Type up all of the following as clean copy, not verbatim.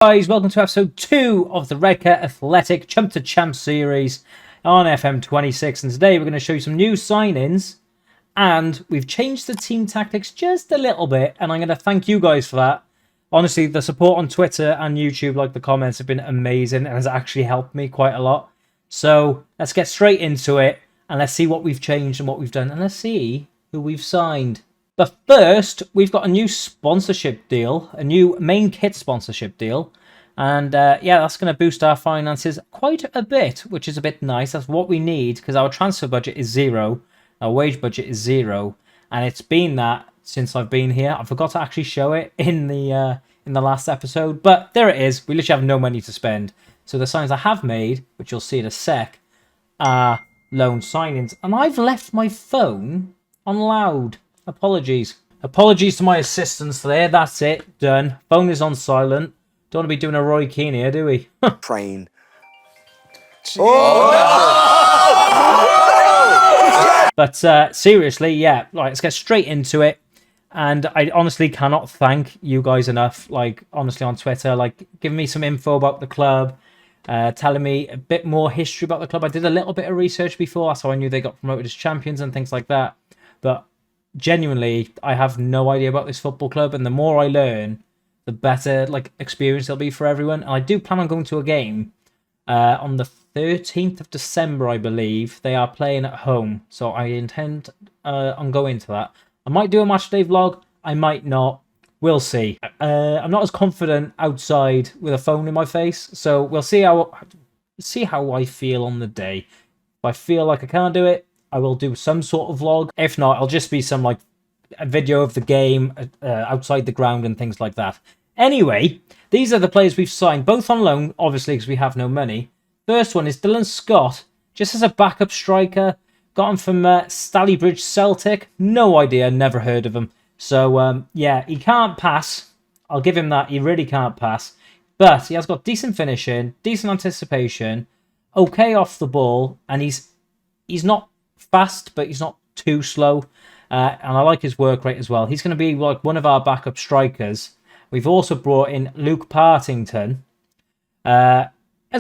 Guys, welcome to episode 2 of the Redcar Athletic Chump to Champ series on FM26, and today we're going to show you some new sign-ins, and we've changed the team tactics just a little bit, and I'm going to thank you guys for that. Honestly, the support on Twitter and YouTube, like the comments, have been amazing and has actually helped me quite a lot. So let's get straight into it, and let's see what we've changed and what we've done, and let's see who we've signed. But first, we've got a new sponsorship deal, a new main kit sponsorship deal. And yeah, that's going to boost our finances quite a bit, which is a bit nice. That's what we need because our transfer budget is 0. Our wage budget is 0. And it's been that since I've been here. I forgot to actually show it in the last episode. But there it is. We literally have no money to spend. So the signs I have made, which you'll see in a sec, are loan signings. And I've left my phone on loud. Apologies to my assistants there. That's it. Done. Phone is on silent. Don't want to be doing a Roy Keane here, do we? Train. But seriously, yeah. Right, let's get straight into it. And I honestly cannot thank you guys enough. Like, honestly, on Twitter, like, giving me some info about the club, telling me a bit more history about the club. I did a little bit of research before. That's how I knew they got promoted as champions and things like that. But genuinely, I have no idea about this football club, and the more I learn, the better like experience it'll be for everyone. And I do plan on going to a game on the 13th of December, I believe. They are playing at home, so I intend on going to that. I might do a match day vlog, I might not. We'll see. I'm not as confident outside with a phone in my face, so we'll see how I feel on the day. If I feel like I can't do it, I will do some sort of vlog. If not, it'll just be some like a video of the game outside the ground and things like that. Anyway, these are the players we've signed, both on loan, obviously, because we have no money. First one is Dylan Scott, just as a backup striker. Got him from Stallybridge Celtic. No idea, never heard of him. So, yeah, he can't pass. I'll give him that. He really can't pass. But he has got decent finishing, decent anticipation, okay off the ball, and he's not fast, but he's not too slow. And I like his work rate as well. He's going to be like one of our backup strikers. We've also brought in Luke Partington as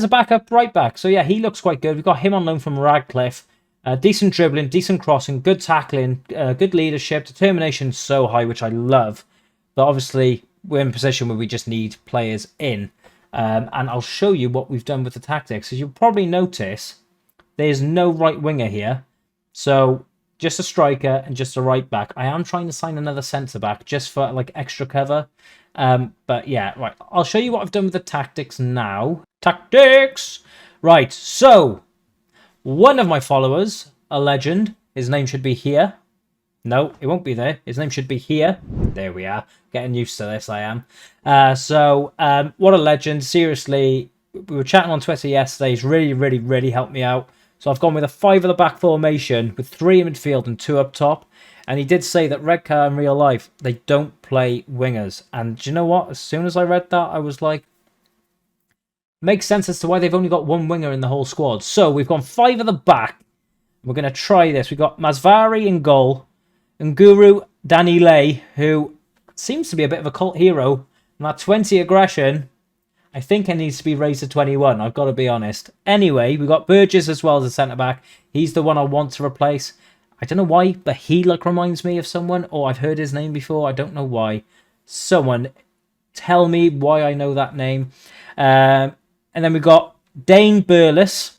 a backup right back. So yeah, he looks quite good. We've got him on loan from Radcliffe. Decent dribbling, decent crossing, good tackling, good leadership, determination so high, which I love. But obviously, we're in a position where we just need players in. And I'll show you what we've done with the tactics. As you'll probably notice, there's no right winger here. So just a striker and just a right back. I am trying to sign another centre back just for like extra cover. But yeah, right. I'll show you what I've done with the tactics now. Tactics! Right, so one of my followers, a legend, his name should be here. No, it won't be there. His name should be here. There we are. Getting used to this, I am. What a legend. Seriously, we were chatting on Twitter yesterday. He's really helped me out. So I've gone with a 5 at the back formation with 3 in midfield and 2 up top. And he did say that Redcar in real life, they don't play wingers. And do you know what? As soon as I read that, I was like, makes sense as to why they've only got 1 winger in the whole squad. So we've gone 5 at the back. We're going to try this. We've got Masvari in goal. And Guru Danile, who seems to be a bit of a cult hero. And that 20 aggression, I think it needs to be raised to 21. I've got to be honest. Anyway, we've got Burgess as well as a centre-back. He's the one I want to replace. I don't know why, but he like reminds me of someone. Or I've heard his name before. I don't know why. Someone tell me why I know that name. And then we've got Dane Burles.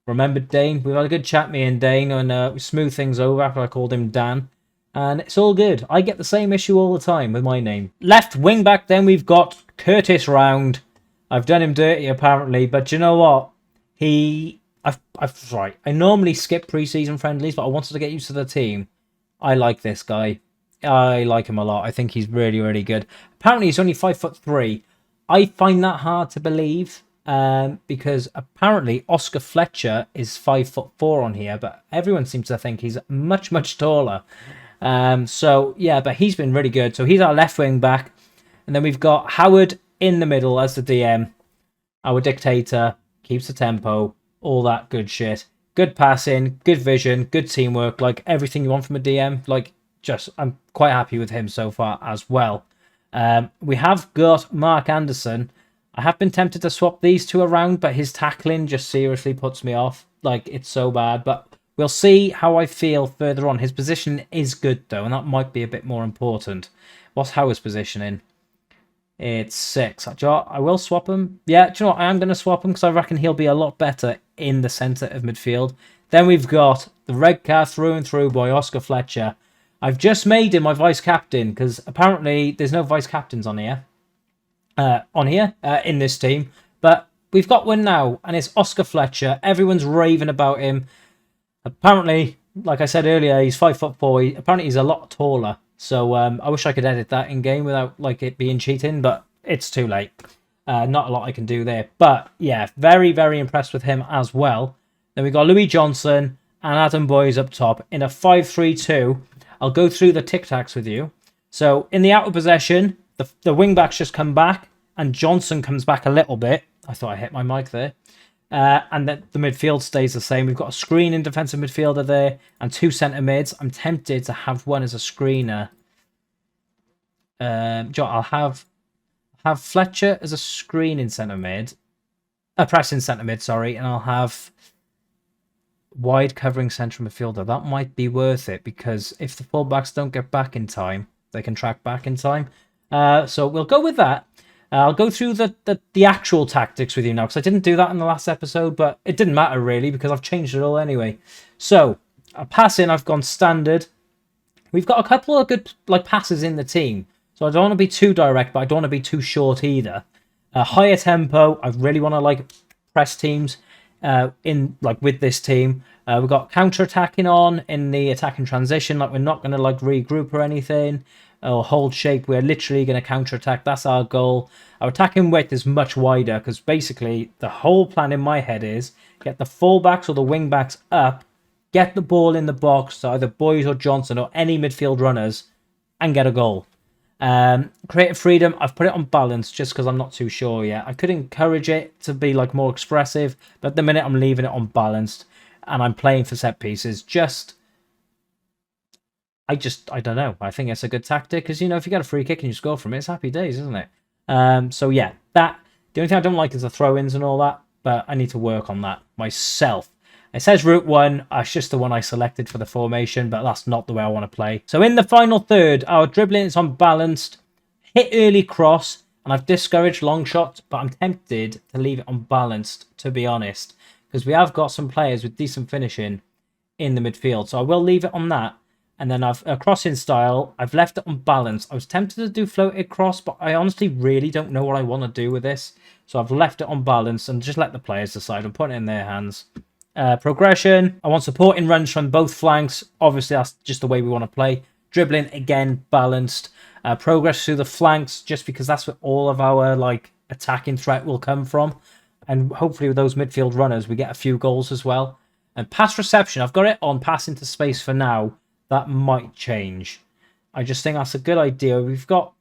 Remember Dane? We've had a good chat, me and Dane, and we smoothed things over after I called him Dan. And it's all good. I get the same issue all the time with my name. Left wing back, then we've got Curtis Round. I've done him dirty apparently, but you know what? Right. I normally skip pre-season friendlies, but I wanted to get used to the team. I like this guy. I like him a lot. I think he's really good. Apparently he's only 5'3". I find that hard to believe because apparently Oscar Fletcher is 5'4" on here, but everyone seems to think he's much taller. So yeah, but he's been really good. So he's our left wing back. And then we've got Howard in the middle as the DM. Our dictator, keeps the tempo, all that good shit. Good passing, good vision, good teamwork, like everything you want from a DM. Like, I'm quite happy with him so far as well. We have got Mark Anderson. I have been tempted to swap these two around, but his tackling just seriously puts me off. Like, it's so bad. But we'll see how I feel further on. His position is good, though, and that might be a bit more important. What's Howard's positioning? It's 6. I will swap him. Yeah, do you know what? I am going to swap him because I reckon he'll be a lot better in the centre of midfield. Then we've got the Redcar through and through boy, Oscar Fletcher. I've just made him my vice-captain because apparently there's no vice-captains on here. In this team. But we've got one now, and it's Oscar Fletcher. Everyone's raving about him. Apparently, like I said earlier, he's 5'4". Apparently he's a lot taller. So I wish I could edit that in game without like it being cheating, but it's too late. Not a lot I can do there. But yeah, very, very impressed with him as well. Then we got Louis Johnson and Adam Boyes up top in a 5-3-2. I'll go through the tic-tacs with you. So in the outer possession, the wing-backs just come back and Johnson comes back a little bit. I thought I hit my mic there. And then the midfield stays the same. We've got a screening defensive midfielder there and 2 centre mids. I'm tempted to have one as a screener. I'll have Fletcher as a screening centre mid. Pressing centre mid, sorry. And I'll have wide covering central midfielder. That might be worth it because if the fullbacks don't get back in time, they can track back in time. So we'll go with that. I'll go through the actual tactics with you now because I didn't do that in the last episode, but it didn't matter really because I've changed it all anyway. So, passing, I've gone standard. We've got a couple of good passes in the team, so I don't want to be too direct, but I don't want to be too short either. Higher tempo, I really want to press teams with this team. We've got counter-attacking on in the attacking transition, we're not going to regroup or anything. Or hold shape, we're literally going to counter-attack. That's our goal. Our attacking width is much wider because basically the whole plan in my head is get the fullbacks or the wing-backs up, get the ball in the box to either Boyes or Johnson or any midfield runners and get a goal. Creative freedom, I've put it on balance just because I'm not too sure yet. I could encourage it to be more expressive, but at the minute I'm leaving it on balanced and I'm playing for set pieces. I don't know. I think it's a good tactic because, if you get a free kick and you score from it, it's happy days, isn't it? So, yeah, the only thing I don't like is the throw-ins and all that, but I need to work on that myself. It says route 1. It's just the one I selected for the formation, but that's not the way I want to play. So, in the final third, our dribbling is on balanced, hit early cross, and I've discouraged long shots, but I'm tempted to leave it on balanced, to be honest, because we have got some players with decent finishing in the midfield. So, I will leave it on that. And then I've crossing style, I've left it on balance. I was tempted to do floated cross, but I honestly really don't know what I want to do with this. So I've left it on balance and just let the players decide. I'm putting it in their hands. Progression, I want supporting runs from both flanks. Obviously, that's just the way we want to play. Dribbling, again, balanced. Progress through the flanks, just because that's where all of our attacking threat will come from. And hopefully with those midfield runners, we get a few goals as well. And pass reception, I've got it on pass into space for now. That might change. I just think that's a good idea. We've got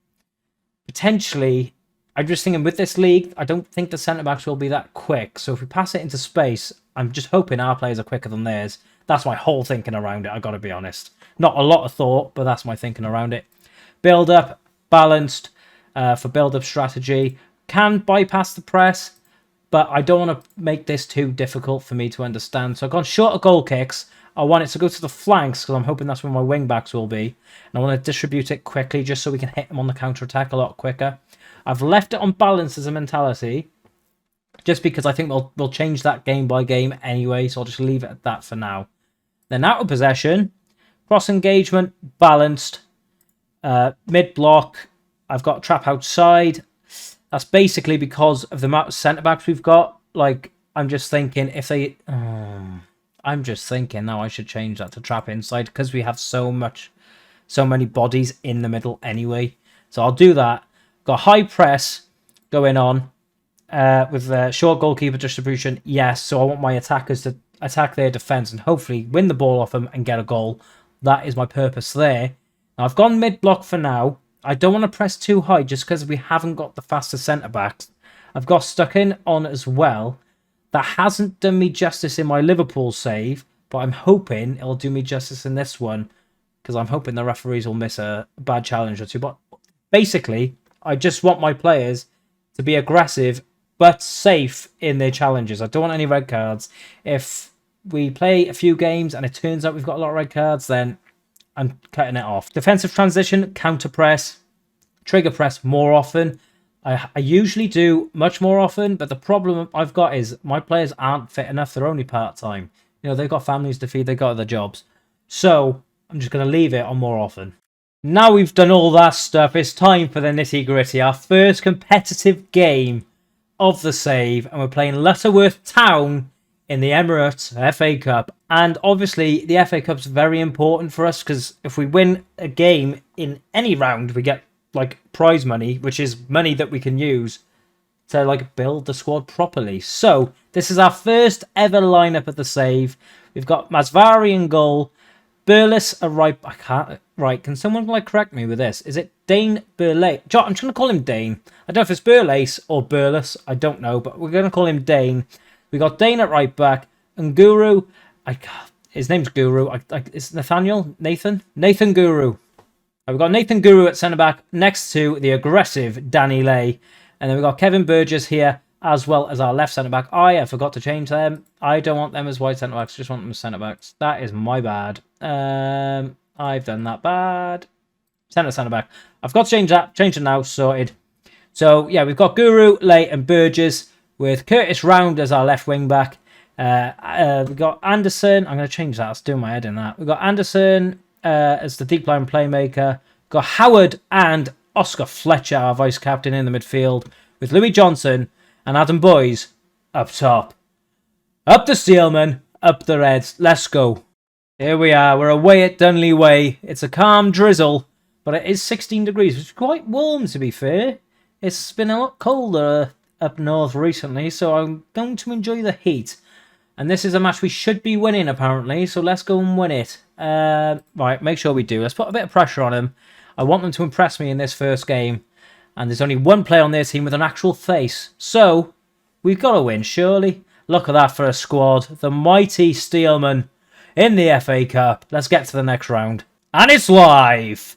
potentially... I'm just thinking with this league, I don't think the centre-backs will be that quick. So if we pass it into space, I'm just hoping our players are quicker than theirs. That's my whole thinking around it, I've got to be honest. Not a lot of thought, but that's my thinking around it. Build-up, balanced for build-up strategy. Can bypass the press, but I don't want to make this too difficult for me to understand. So I've gone shorter goal kicks. I want it to go to the flanks because I'm hoping that's where my wing-backs will be. And I want to distribute it quickly just so we can hit them on the counter-attack a lot quicker. I've left it on balance as a mentality just because I think we'll change that game by game anyway. So I'll just leave it at that for now. Then out of possession, cross engagement, balanced, mid-block. I've got trap outside. That's basically because of the amount of centre-backs we've got. I'm just thinking if they... I'm just thinking now I should change that to trap inside because we have so many bodies in the middle anyway. So I'll do that. Got high press going on with short goalkeeper distribution. Yes, so I want my attackers to attack their defence and hopefully win the ball off them and get a goal. That is my purpose there. Now, I've gone mid-block for now. I don't want to press too high just because we haven't got the fastest centre-backs. I've got stuck in on as well. That hasn't done me justice in my Liverpool save, but I'm hoping it'll do me justice in this one because I'm hoping the referees will miss a bad challenge or two. But Basically, I just want my players to be aggressive but safe in their challenges. I don't want any red cards. If we play a few games and it turns out we've got a lot of red cards, then I'm cutting it off. Defensive transition, counter press, trigger press more often. I usually do much more often, but the problem I've got is my players aren't fit enough. They're only part-time. You know, they've got families to feed. They've got other jobs. So I'm just going to leave it on more often. Now we've done all that stuff, it's time for the nitty-gritty. Our first competitive game of the save, and we're playing Lutterworth Town in the Emirates FA Cup. And obviously the FA Cup's very important for us, because if we win a game in any round, we get like prize money, which is money that we can use to like build the squad properly. So this is our first ever lineup at the save. We've got Masvari in goal, Burles a right. I can't. Right, can someone like correct me with this? Is it Dane Burles? I'm trying to call him Dane. I don't know if it's Burles or Burles. I don't know, but we're going to call him Dane. We got Dane at right back and Guru. His name's Guru. It's Nathaniel? Nathan Guru. We've got Nathan Guru at centre back next to the aggressive Danny Lay. And then we've got Kevin Burgess here as well as our left centre back. I forgot to change them. I don't want them as wide centre backs. Just want them as centre backs. That is my bad. I've done that bad. Centre back. I've got to change that. Change it now. Sorted. So, yeah, we've got Guru, Lay and Burgess with Curtis Round as our left wing back. We've got Anderson. I'm going to change that. I was doing my head in that. We've got Anderson as the deep line playmaker. We've got Howard and Oscar Fletcher, our vice captain in the midfield, with Louis Johnson and Adam Boys up top. Up the Steelman, up the Reds. Let's go. Here we are. We're away at Dunley Way. It's a calm drizzle, but it is 16 degrees, which is quite warm to be fair. It's been a lot colder up north recently, so I'm going to enjoy the heat. And this is a match we should be winning, apparently, so let's go and win it. Right, make sure we do. Let's put a bit of pressure on them. I want them to impress me in this first game. And there's only one player on their team with an actual face. So, we've got to win, surely. Look at that for a squad. The mighty Steelman in the FA Cup. Let's get to the next round. And it's live.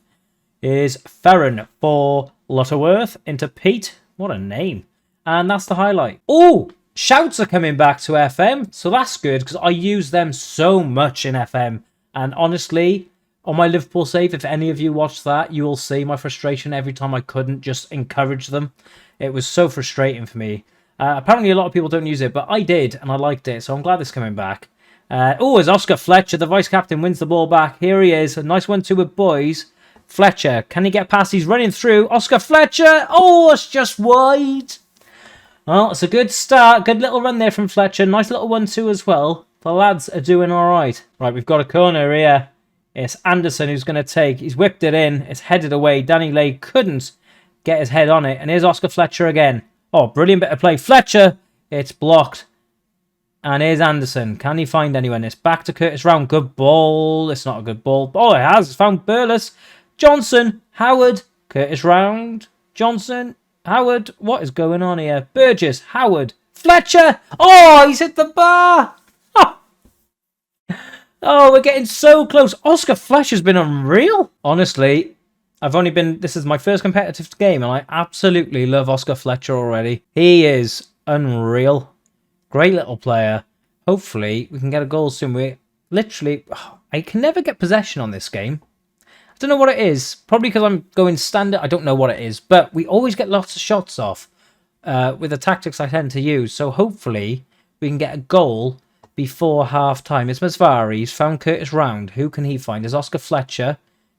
Is Ferren for Lutterworth into Pete. What a name. And that's the highlight. Oh, shouts are coming back to FM. So that's good, because I use them so much in FM. And honestly, on my Liverpool save, if any of you watched that, you will see my frustration every time I couldn't just encourage them. It was so frustrating for me. Apparently a lot of people don't use it, but I did, and I liked it, so I'm glad it's coming back. As Oscar Fletcher, the vice-captain, wins the ball back. Here he is. A nice 1-2 with Boys. Fletcher, can he get past? He's running through. Oscar Fletcher! Oh, it's just wide. Well, it's a good start. Good little run there from Fletcher. Nice little 1-2 as well. The lads are doing all right. Right, we've got a corner here. It's Anderson who's going to take. He's whipped it in. It's headed away. Danny Lay couldn't get his head on it. And here's Oscar Fletcher again. Oh, brilliant bit of play. Fletcher. It's blocked. And here's Anderson. Can he find anyone? It's back to Curtis Round. Good ball. It's not a good ball. Oh, it has. It's found Burles. Johnson. Howard. Curtis Round. Johnson. Howard. What is going on here? Burgess. Howard. Fletcher. Oh, he's hit the bar. Oh, we're getting so close. Oscar Fletcher's been unreal. Honestly, this is my first competitive game, and I absolutely love Oscar Fletcher already. He is unreal. Great little player. Hopefully, we can get a goal soon. I can never get possession on this game. I don't know what it is. Probably because I'm going standard. I don't know what it is. But we always get lots of shots off with the tactics I tend to use. So hopefully, we can get a goal before half-time. It's Masvari. He's found Curtis Round. Who can he find? Is Oscar Fletcher.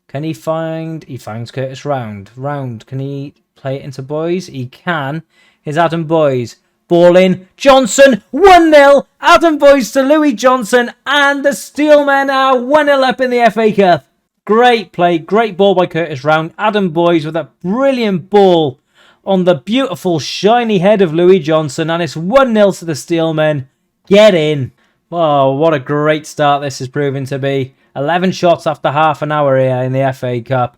Can he find... He finds Curtis Round. Round. Can he play it into Boys? He can. Here's Adam Boys. Ball in. Johnson. 1-0. Adam Boys to Louis Johnson. And the Steelmen are 1-0 up in the FA Cup. Great play. Great ball by Curtis Round. Adam Boys with a brilliant ball on the beautiful shiny head of Louis Johnson. And it's 1-0 to the Steelmen. Get in. Oh, what a great start this is proving to be. 11 shots after half an hour here in the FA Cup.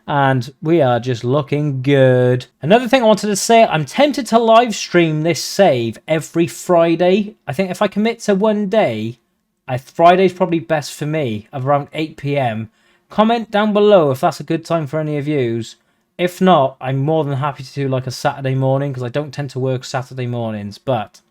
And we are just looking good. Another thing I wanted to say, I'm tempted to live stream this save every Friday. I think if I commit to one day, Friday's probably best for me, around 8 PM. Comment down below if that's a good time for any of yous. If not, I'm more than happy to do like a Saturday morning because I don't tend to work Saturday mornings. But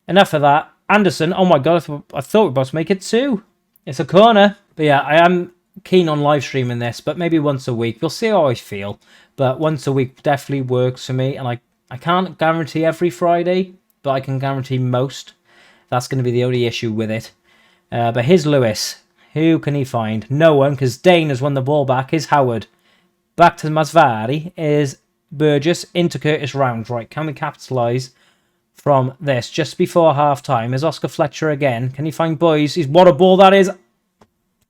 enough of that. Anderson, oh my god, I thought we were about to make it 2. It's a corner. But yeah, I am keen on live streaming this, but maybe once a week. We'll see how I feel. But once a week definitely works for me. And I can't guarantee every Friday, but I can guarantee most. That's going to be the only issue with it. But here's Lewis. Who can he find? No one, because Dane has won the ball back. Here's Howard. Back to Masvari is Burgess into Curtis Round. Right, can we capitalise from this? Just before half-time is Oscar Fletcher again. Can he find Boys? What a ball that is.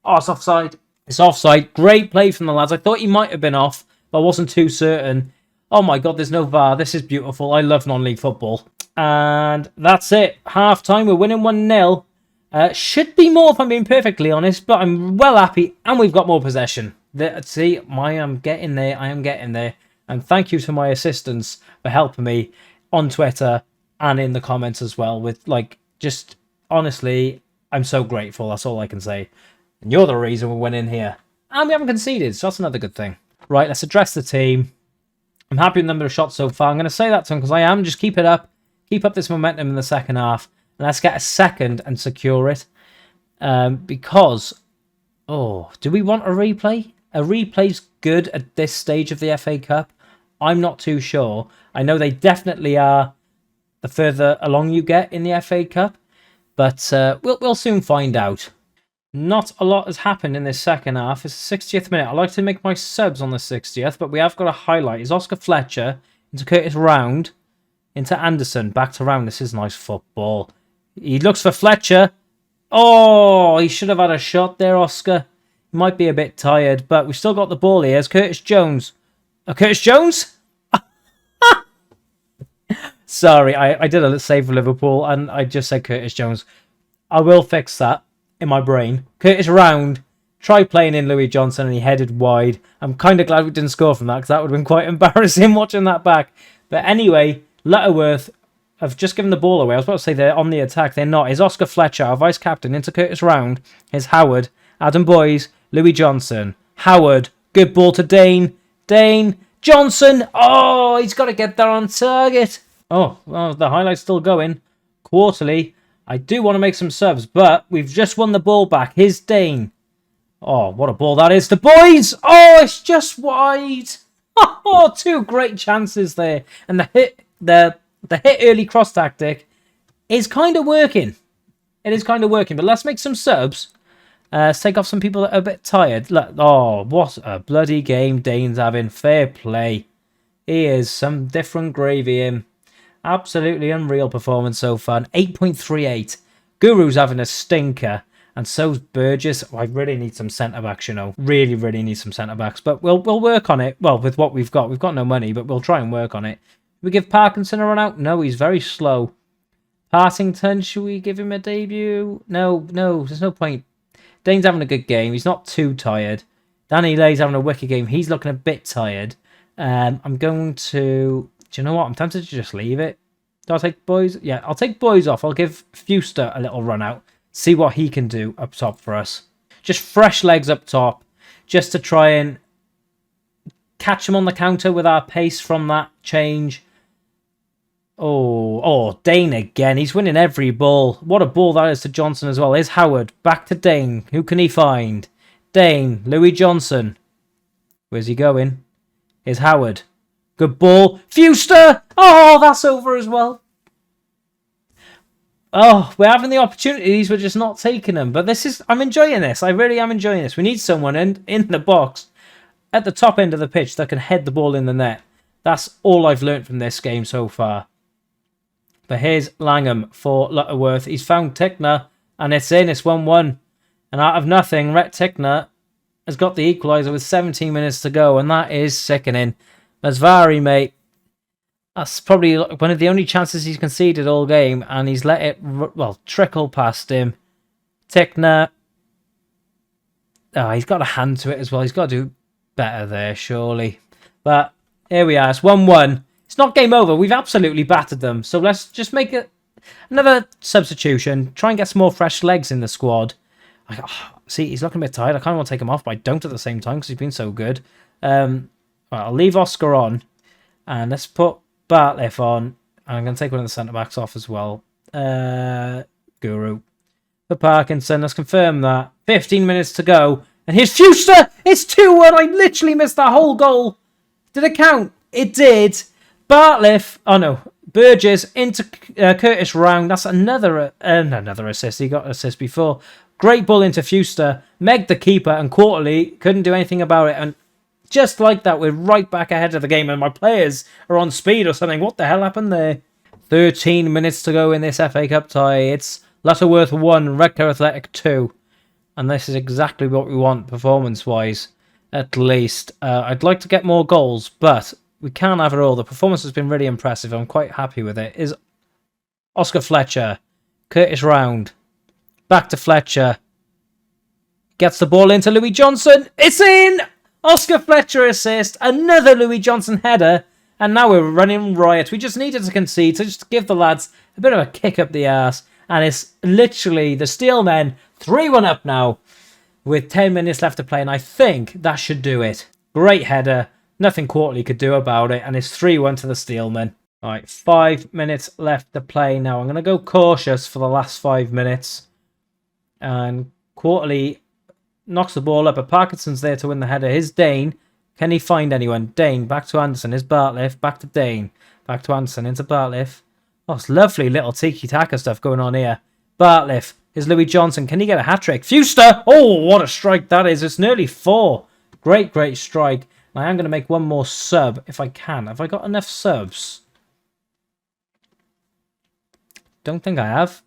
Oh, it's offside. It's offside. Great play from the lads. I thought he might have been off, but I wasn't too certain. Oh my god, there's no VAR. This is beautiful. I love non-league football. And that's it. Half-time. We're winning 1-0. Should be more if I'm being perfectly honest, but I'm well happy and we've got more possession. See, I am getting there. I am getting there. And thank you to my assistants for helping me on Twitter and in the comments as well. With just honestly, I'm so grateful. That's all I can say. And you're the reason we're winning here. And we haven't conceded, so that's another good thing. Right, let's address the team. I'm happy with the number of shots so far. I'm going to say that to him because I am. Just keep it up. Keep up this momentum in the second half. And let's get a second and secure it. Because, do we want a replay? A replay's good at this stage of the FA Cup. I'm not too sure. I know they definitely are the further along you get in the FA Cup. But we'll soon find out. Not a lot has happened in this second half. It's the 60th minute. I like to make my subs on the 60th, but we have got a highlight. It's Oscar Fletcher into Curtis Round, into Anderson, back to Round. This is nice football. He looks for Fletcher. Oh, he should have had a shot there, Oscar. He might be a bit tired, but we've still got the ball here. It's Curtis Jones. Curtis Jones? Sorry, I did a save for Liverpool, and I just said Curtis Jones. I will fix that in my brain. Curtis Round tried playing in Louis Johnson, and he headed wide. I'm kind of glad we didn't score from that, because that would have been quite embarrassing watching that back. But anyway, Lutterworth have just given the ball away. I was about to say they're on the attack. They're not. It's Oscar Fletcher, our vice-captain, into Curtis Round. Here's Howard, Adam Boys, Louis Johnson. Howard, good ball to Dane. Dane, Johnson. Oh, he's got to get that on target. Oh, well, the highlight's still going. Quarterly. I do want to make some subs, but we've just won the ball back. Here's Dane. Oh, what a ball that is to Boys. Oh, it's just wide. Oh, 2 great chances there. And the hit early cross tactic is kind of working. It is kind of working, but let's make some subs. Let's take off some people that are a bit tired. Look, oh, what a bloody game Dane's having. Fair play. He is some different gravy in. Absolutely unreal performance so far. 8.38. Guru's having a stinker. And so's Burgess. Oh, I really need some centre-backs, you know. Really, really need some centre-backs. But we'll work on it. Well, with what we've got. We've got no money, but we'll try and work on it. We give Parkinson a run out? No, he's very slow. Partington, should we give him a debut? No, there's no point. Dane's having a good game. He's not too tired. Danny Lay's having a wicked game. He's looking a bit tired. I'm going to... Do you know what? I'm tempted to just leave it. Do I take Boys? Yeah, I'll take Boys off. I'll give Fuster a little run out. See what he can do up top for us. Just fresh legs up top. Just to try and catch him on the counter with our pace from that change. Oh, Dane again. He's winning every ball. What a ball that is to Johnson as well. Here's Howard. Back to Dane. Who can he find? Dane. Louis Johnson. Where's he going? Here's Howard. Good ball. Fuster! Oh, that's over as well. Oh, we're having the opportunities. We're just not taking them. But I'm enjoying this. I really am enjoying this. We need someone in the box at the top end of the pitch that can head the ball in the net. That's all I've learnt from this game so far. But here's Langham for Lutterworth. He's found Tickner, and it's in. It's 1-1. And out of nothing, Rhett Tickner has got the equaliser with 17 minutes to go, and that is sickening. Masvari, mate, that's probably one of the only chances he's conceded all game, and he's let it, trickle past him. Tickner, he's got a hand to it as well. He's got to do better there, surely. But here we are. It's 1-1. It's not game over. We've absolutely battered them. So let's just make another substitution. Try and get some more fresh legs in the squad. See, he's looking a bit tired. I kind of want to take him off, but I don't at the same time because he's been so good. Right, I'll leave Oscar on. And let's put Bartlett on. And I'm going to take one of the centre-backs off as well. Guru. For Parkinson, let's confirm that. 15 minutes to go. And here's Fuster! It's 2-1! I literally missed that whole goal. Did it count? It did. Bartlett, oh no, Burgess into Curtis Round. That's another assist. He got an assist before. Great ball into Fuster. Meg the keeper, and Quarterly couldn't do anything about it. And just like that, we're right back ahead of the game, and my players are on speed or something. What the hell happened there? 13 minutes to go in this FA Cup tie. It's Lutterworth 1, Redcar Athletic 2. And this is exactly what we want performance-wise, at least. I'd like to get more goals, but we can't have it all. The performance has been really impressive. I'm quite happy with it. Is Oscar Fletcher, Curtis Round, back to Fletcher. Gets the ball into Louis Johnson. It's in! Oscar Fletcher assist. Another Louis Johnson header. And now we're running riot. We just needed to concede to just give the lads a bit of a kick up the arse. And it's literally the Steelmen 3-1 up now with 10 minutes left to play. And I think that should do it. Great header. Nothing Quarterly could do about it. And it's 3-1 to the Steelmen. All right, 5 minutes left to play now. I'm going to go cautious for the last 5 minutes. And Quarterly knocks the ball up, but Parkinson's there to win the header. Here's Dane. Can he find anyone? Dane, back to Anderson. Here's Bartlett, back to Dane. Back to Anderson, into Bartlett. Oh, it's lovely little tiki-taka stuff going on here. Bartlett. Here's Louis Johnson. Can he get a hat-trick? Fuster! Oh, what a strike that is. It's nearly 4. Great, great strike. And I am going to make one more sub if I can. Have I got enough subs? Don't think I have.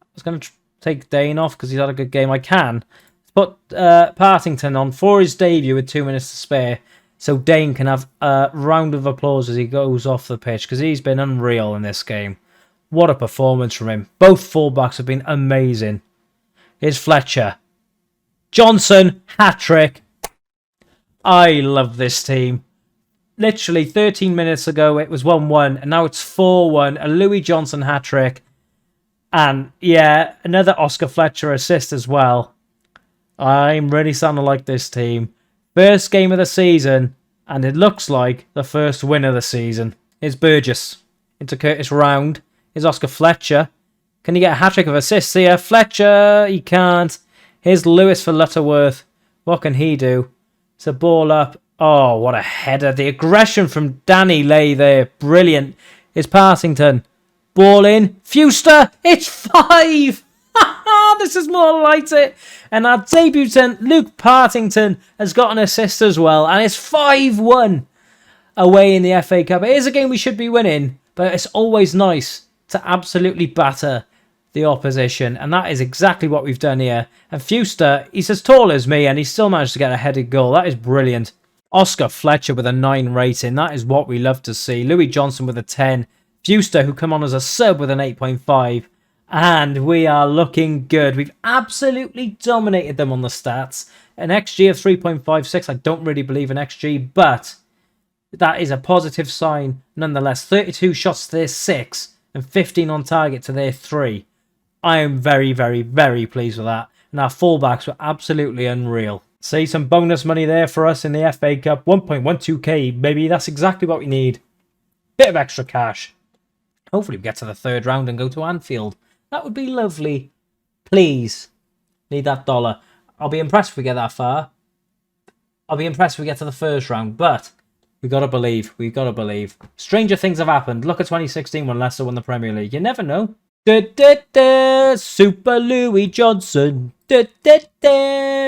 I was going to take Dane off because he's had a good game. I can. Put Partington on for his debut with 2 minutes to spare. So Dane can have a round of applause as he goes off the pitch because he's been unreal in this game. What a performance from him. Both fullbacks have been amazing. Here's Fletcher. Johnson, hat-trick. I love this team. Literally 13 minutes ago it was 1-1 and now it's 4-1. A Louis Johnson hat-trick. And yeah, another Oscar Fletcher assist as well. I'm really starting to like this team. First game of the season, and it looks like the first win of the season. Here's Burgess into Curtis Round. Here's Oscar Fletcher. Can he get a hat-trick of assists here? Fletcher, he can't. Here's Lewis for Lutterworth. What can he do? It's a ball up. Oh, what a header. The aggression from Danny Lay there. Brilliant. Here's Partington. Ball in. Fuster. It's 5. This is more like it. And our debutant, Luke Partington, has got an assist as well. And it's 5-1 away in the FA Cup. It is a game we should be winning. But it's always nice to absolutely batter the opposition. And that is exactly what we've done here. And Fuster, he's as tall as me. And he still managed to get a headed goal. That is brilliant. Oscar Fletcher with a 9 rating. That is what we love to see. Louis Johnson with a 10. Fuster, who come on as a sub with an 8.5. And we are looking good. We've absolutely dominated them on the stats. An XG of 3.56. I don't really believe in XG, but that is a positive sign nonetheless. 32 shots to their 6 and 15 on target to their 3. I am very, very, very pleased with that. And our fullbacks were absolutely unreal. See some bonus money there for us in the FA Cup. 1.12k, baby. That's exactly what we need. Bit of extra cash. Hopefully we get to the 3rd round and go to Anfield. That would be lovely. Please. Need that dollar. I'll be impressed if we get that far. I'll be impressed if we get to the 1st round. But we got to believe. We've got to believe. Stranger things have happened. Look at 2016 when Leicester won the Premier League. You never know. Super Louis Johnson.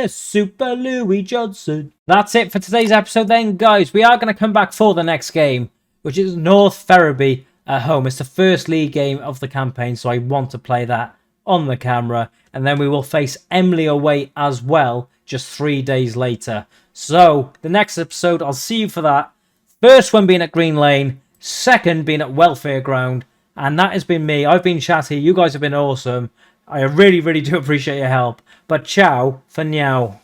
Super Louis Johnson. That's it for today's episode then, guys. We are going to come back for the next game, which is North Ferriby at home. It's the first league game of the campaign, so I want to play that on the camera. And then we will face Emily away as well, just 3 days later. So, the next episode, I'll see you for that. First one being at Green Lane, second being at Welfare Ground. And that has been me. I've been chatty. You guys have been awesome. I really, really do appreciate your help. But ciao for now.